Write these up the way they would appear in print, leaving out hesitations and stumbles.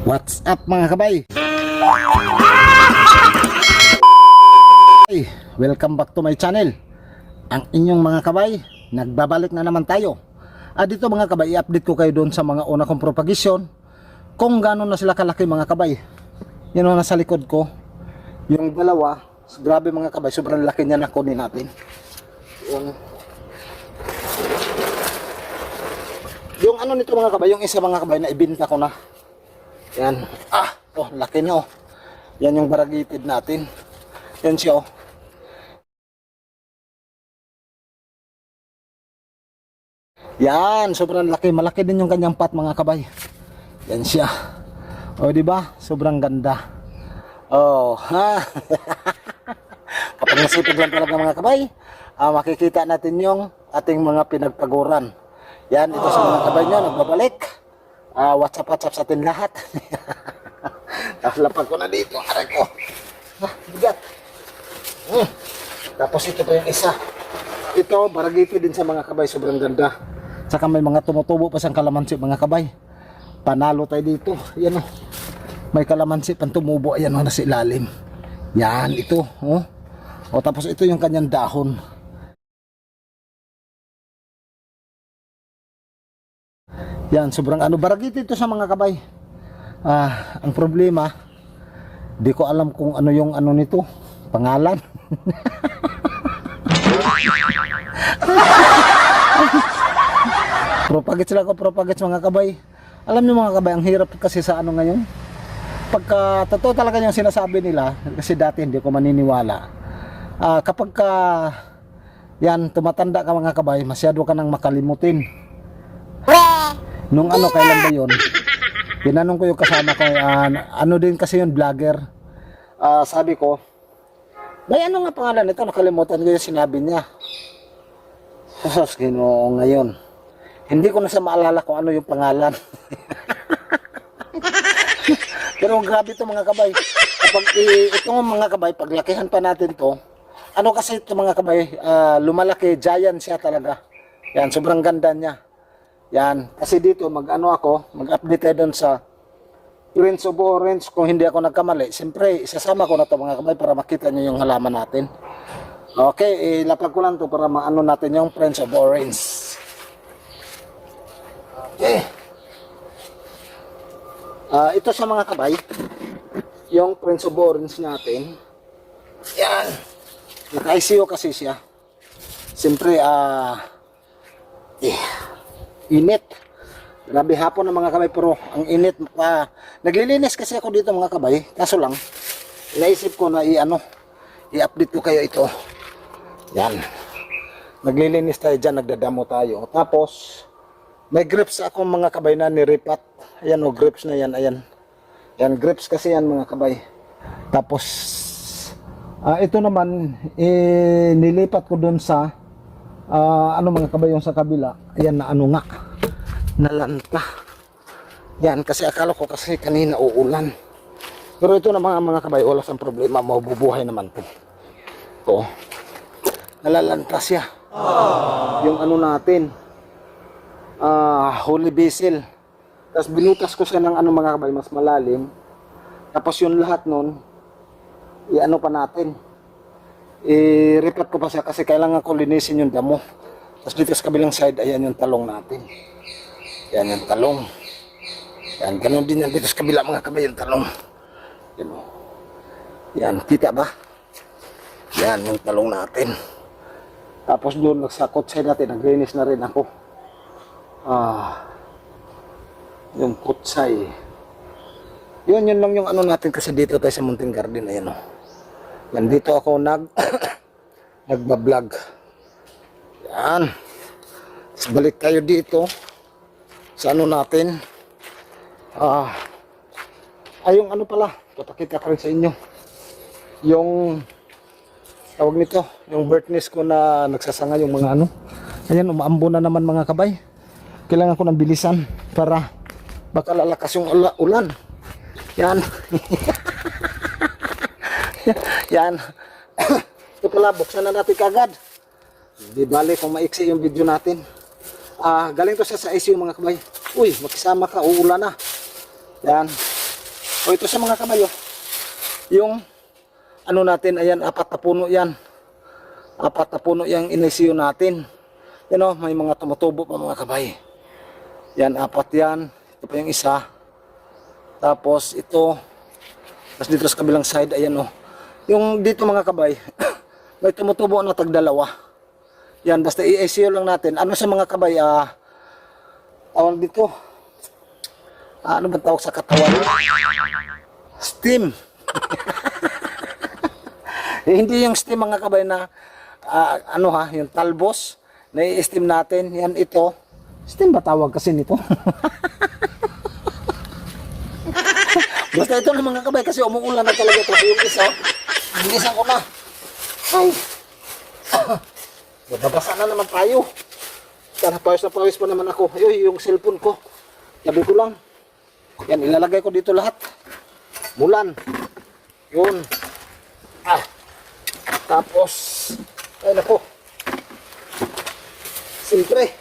What's up mga kabay? Welcome back to my channel. Ang inyong mga kabay, nagbabalik na naman tayo. Dito mga kabay, i-update ko kayo doon sa mga una kong propagation, kung gano'n na sila kalaki mga kabay. Yan o nasa likod ko. Yung dalawa, grabe mga kabay, sobrang laki niya na kunin natin. Yung ano nito mga kabay, yung isa mga kabay na ibinta ko na. Yan. Oh, laki niya oh. Yan yung variegated natin. Yan siya oh. Yan, sobrang laki. Malaki din yung kanyang pot mga kabay. Yan siya. Oh, di ba? Sobrang ganda. Oh, ha. Kapag nasipag lang talaga mga kabay, makikita natin yung ating mga pinagpaguran. Yan, ito sa mga kabay nyo, nagbabalik. WhatsApp sa atin lahat. Tapos lapag ko na dito, aray ko. Bigat. Tapos ito pa yung isa. Ito, baragiti din sa mga kabay, sobrang ganda. Saka may mga tumutubo pa sa kalamansi mga kabay. Panalo tayo dito. Yan o. May kalamansi pang tumubo. Ayan o, nasa ilalim. Yan, ito. O, tapos ito yung kanyang dahon. Yan, sobrang baragiti ito sa mga kabay. Ang problema, di ko alam kung ano yung nito, pangalan. Propagate sila ko, propagate mga kabay. Alam niyo mga kabay, ang hirap kasi sa ngayon. Pagka totoo talaga yung sinasabi nila, kasi dati hindi ko maniniwala. Kapag yan, tumatanda ka mga kabay, masyado ka nang makalimutin. Nung kailan ba yun? Tinanong ko yung kasama ko, din kasi yun, vlogger. Sabi ko, may ano nga pangalan nito? Nakalimutan ko yung sinabi niya. Sus, Ginoo, ngayon. Hindi ko na sa maalala kung ano yung pangalan. Pero grabe ito mga kabay. Kapag ito mga kabay, paglakihan pa natin to, kasi ito mga kabay, lumalaki, giant siya talaga. Yan, sobrang ganda niya. Yan, kasi dito mag-update tayo doon sa Prince of Orange. Kung hindi ako nagkamali, siyempre isasama ko na ito mga kabay para makita nyo yung halaman natin. Okay, ilapag ko lang ito para maano natin yung Prince of Orange. Okay. Ito sa mga kabay, yung Prince of Orange natin. Yan, naka-ICU kasi siya. Siyempre, init. Grabe hapon ng mga kabay, pero ang init. Naglilinis kasi ako dito mga kabay. Kaso lang, naisip ko na i-update ko kayo ito. Yan. Naglilinis tayo dyan, nagdadamo tayo. Tapos, may grips ako mga kabay na niripat. Ayan o, grips na yan. Ayan. Yan, grips kasi yan mga kabay. Tapos, ito naman, nilipat ko dun sa mga kabay yung sa kabila. Ayan na nga, nalanta. Yan, kasi akala ko kasi kanina uulan. Pero ito na mga kabay, wala sang problema, mabubuhay naman to. Ito, nalalanta siya. Yung natin, holy basil. Tapos binutas ko siya ng mga kabay, mas malalim. Tapos yung lahat nun, pa natin. I-repat ko pa siya kasi kailangan ko linisin yung damo. Tapos dito sa kabilang side, ayan yung talong natin. Yan yung talong. Yan, ganun din yan dito sa kabila mga kabay yung talong. Yan, yan, kita ba? Yan yung talong natin. Tapos doon sa kutsay natin, naglinis na rin ako. Yung kutsay. Yun lang yung natin kasi dito tayo sa Mountain Garden. Ayan o. Yan, dito ako nagbablog. Yan. So, balik tayo dito sa natin. Yung pala, papakita ko rin sa inyo. Yung tawag nito, yung birthness ko na nagsasanga yung mga Ayan, umaambo na naman mga kabay. Kailangan ko ng bilisan para baka lalakas yung ulan. Yan. Yan. Ito pala, buksan na natin kagad. Di bale kung maiksi yung video natin. Galing to sa ICU mga kabay. Uy, makisama ka, uulan na. Yan. O ito sa mga kabayo, yung ano natin, ayan, 4 na puno yan. 4 na puno yung inisiyo natin. Yan o, may mga tumutubo pa mga kabay. Yan, 4 yan. Ito pa yung isa. Tapos ito. Tapos dito sa kabilang side, ayan o. Yung dito mga kabay, may tumutubo na tagdalawa. Yan, basta i-ICU lang natin. Ano sa mga kabay, tawag dito. Ano ba tawag sa katawan? Steam. Hindi yung steam mga kabay na, yung talbos, na i-steam natin. Yan ito. Steam ba tawag kasi nito? Basta ito na mga kabay kasi umuulan na talaga ito. Yung isa, bilisan ko na. Ay. Babasa na naman tayo. Pawis na pawis pa naman ako. Ay, yung cellphone ko. Sabi ko lang. Yan, ilalagay ko dito lahat. Mulan. Yun. Tapos, ay nako. Siyempre,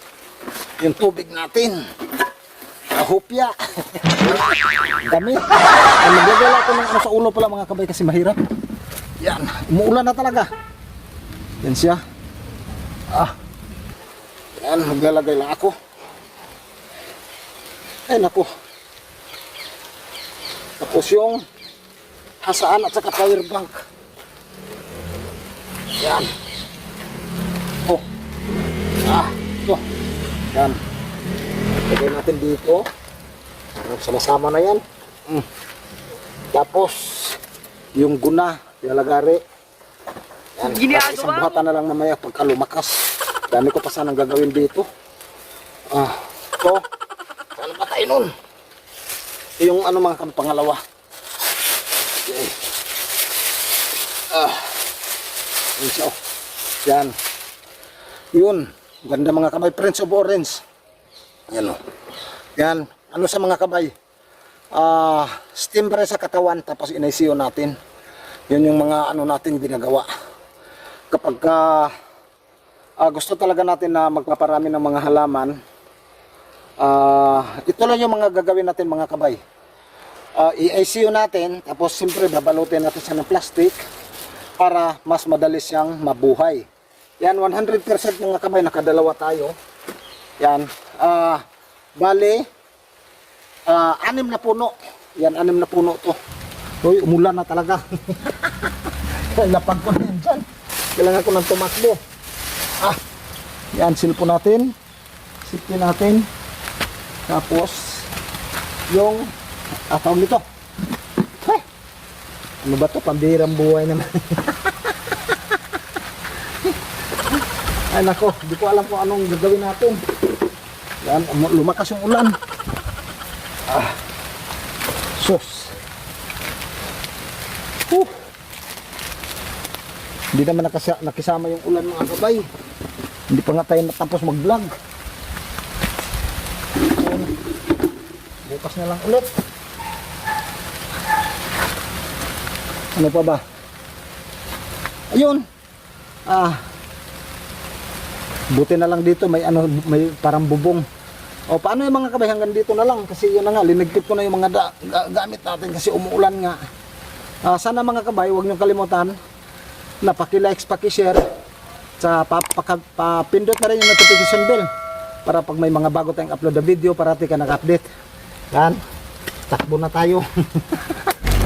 yung tubig natin. Hopya. Dami. Nagagala ko ng ano sa ulo pala mga kabay kasi mahirap. Yan, umuulan na talaga. Yan siya. Yan, maglalagay lang ako. Ay nako. Tapos yung hasaan at saka fire bank. Yan. Oh. Ito. Yan. Lagay natin dito. Sama-sama na yan. Tapos, yung guna, ilalagari. Yan. Isang buhatan na lang mamaya pagka lumakas. Dami ko pa sanang gagawin dito. Ito. Saan ba tayo nun? Yung ano mga pangalawa. Okay. Yan siya. Yan. Yun. Ganda mga kabay. Prince of Orange. Yan o. Yan. Ano sa mga kabay? Steam pa rin sa katawan. Tapos inaisiyo natin. Yun yung mga ano natin ginagawa. Kapag gusto talaga natin na magpaparami ng mga halaman, ito lang yung mga gagawin natin mga kabay. I-ICU natin, tapos siyempre babalutin natin siya ng plastic para mas madali siyang mabuhay. Yan, 100% mga kabay, nakadalawa tayo. Yan, bali, 6 na puno. Yan, 6 na puno to. Uy, umulan na talaga. Lapag ko na yan dyan. Kailangan ko ng tumakbo. Yan, silpo natin. Sipin natin. Tapos, yung, tawag nito. Hey! Ano ba to? Pambihirang buhay naman. Ay nako, di ko alam kung anong gagawin natin. Yan, lumakas yung ulan. Sus. Hindi naman nakisama yung ulan mga kabay. Hindi pa nga tayo natapos mag-vlog. Bukas na lang ulit. Ano pa ba? Ayun. Buti na lang dito may ano, may parang bubong. O paano yung mga kabay, hanggang dito na lang kasi yun na nga, linigpit ko na yung mga gamit natin kasi umuulan nga. Sana mga kabay, huwag niyong kalimutan na paki-like, paki-share, sa papindot na rin yung notification bell para pag may mga bago tayong upload na video, parati ka naka-update. Yan, takbo na tayo.